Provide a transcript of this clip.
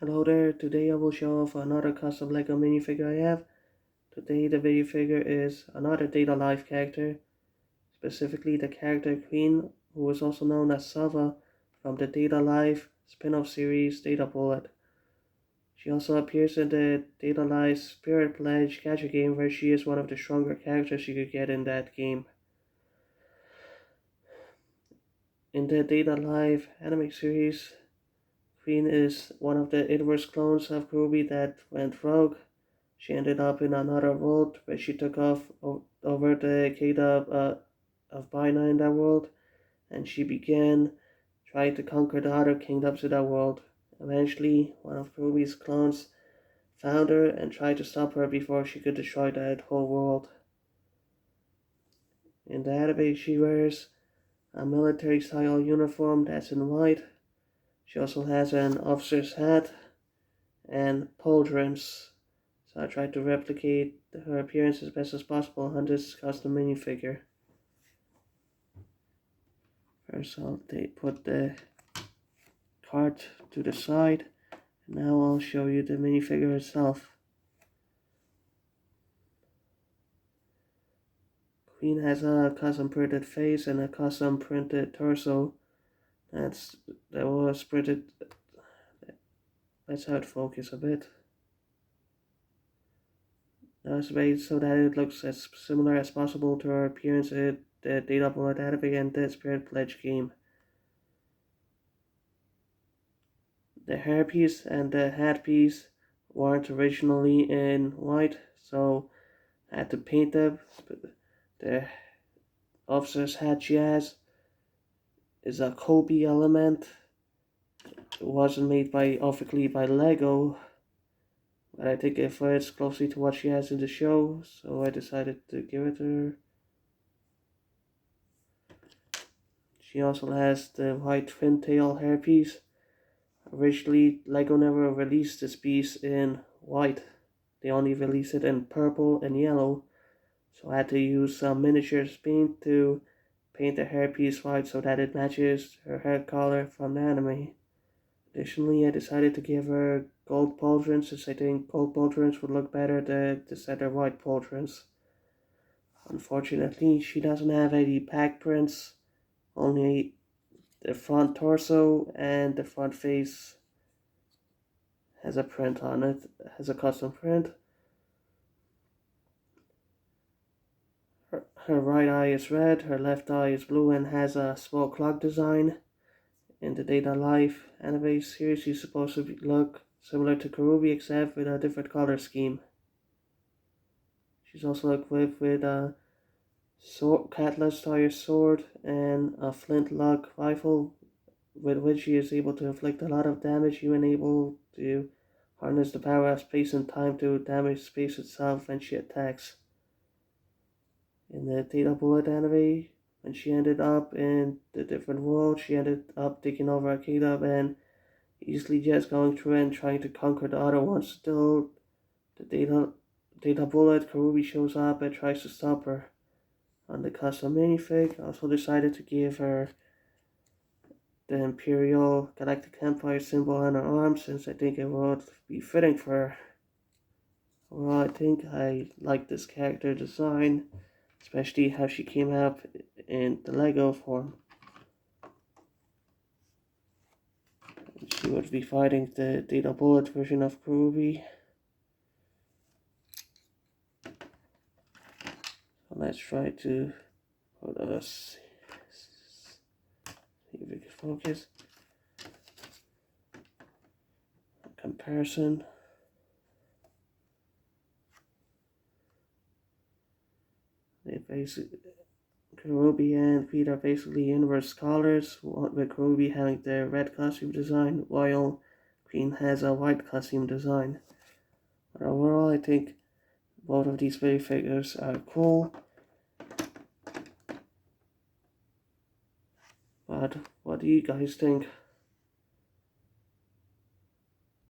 Hello there, today I will show off another custom LEGO minifigure I have. Today the minifigure is another Data Life character, specifically the character Queen, who is also known as Sawa from the Data Life spin-off series Data Bullet. She also appears in the Data Life Spirit Pledge gadget game, where she is one of the stronger characters you could get in that game. In the Data Life anime series, Queen is one of the inverse clones of Kurumi that went rogue. She ended up in another world where she took off over the kingdom of Bina in that world, and she began trying to conquer the other kingdoms in that world. Eventually, one of Kurumi's clones found her and tried to stop her before she could destroy that whole world. In the anime, she wears a military-style uniform that's in white. She also has an officer's hat and pauldrons. So I tried to replicate her appearance as best as possible on this custom minifigure. First I'll put the cart to the side. Now I'll show you the minifigure itself. Queen has a custom printed face and a custom printed torso. That was printed. Let's have it focus a bit. That was made so that it looks as similar as possible to her appearance in the Data Bullet anime and the Spirit Pledge game. The hairpiece and the hat piece weren't originally in white, so I had to paint them. The officer's hat she has is a Kobe element. It wasn't made officially by Lego, but I think it fits closely to what she has in the show, so I decided to give it to her. She also has the white twin tail hairpiece. Originally, Lego never released this piece in white. They only released it in purple and yellow, so I had to use some miniatures paint to paint the hairpiece white so that it matches her hair color from the anime. Additionally, I decided to give her gold pauldrons, since I think gold pauldrons would look better than the center white pauldrons. Unfortunately, she doesn't have any back prints, only the front torso and the front face has a print on it, has a custom print. Her right eye is red, her left eye is blue, and has a small clock design. In the Data Life anime series, she's supposed to look similar to Kurumi, except with a different color scheme. She's also equipped with a Cutlass-style sword and a flintlock rifle, with which she is able to inflict a lot of damage, even able to harness the power of space and time to damage space itself when she attacks. In the Data Bullet anime, when she ended up in the different world, she ended up taking over a kingdom and easily just going through and trying to conquer the other ones. Still, the Data Bullet Kurumi shows up and tries to stop her. On the custom minifig, I also decided to give her the Imperial Galactic Empire symbol on her arm, since I think it would be fitting for her. Well, I think I like this character design, especially how she came out in the Lego form. She would be fighting the Data Bullet version of Kurumi. So let's try to see if we can focus. Comparison. They basically, Kurumi and Pete are basically inverse colors, with Kurumi having the red costume design, while Queen has a white costume design. But overall, I think both of these minifigures are cool. But what do you guys think?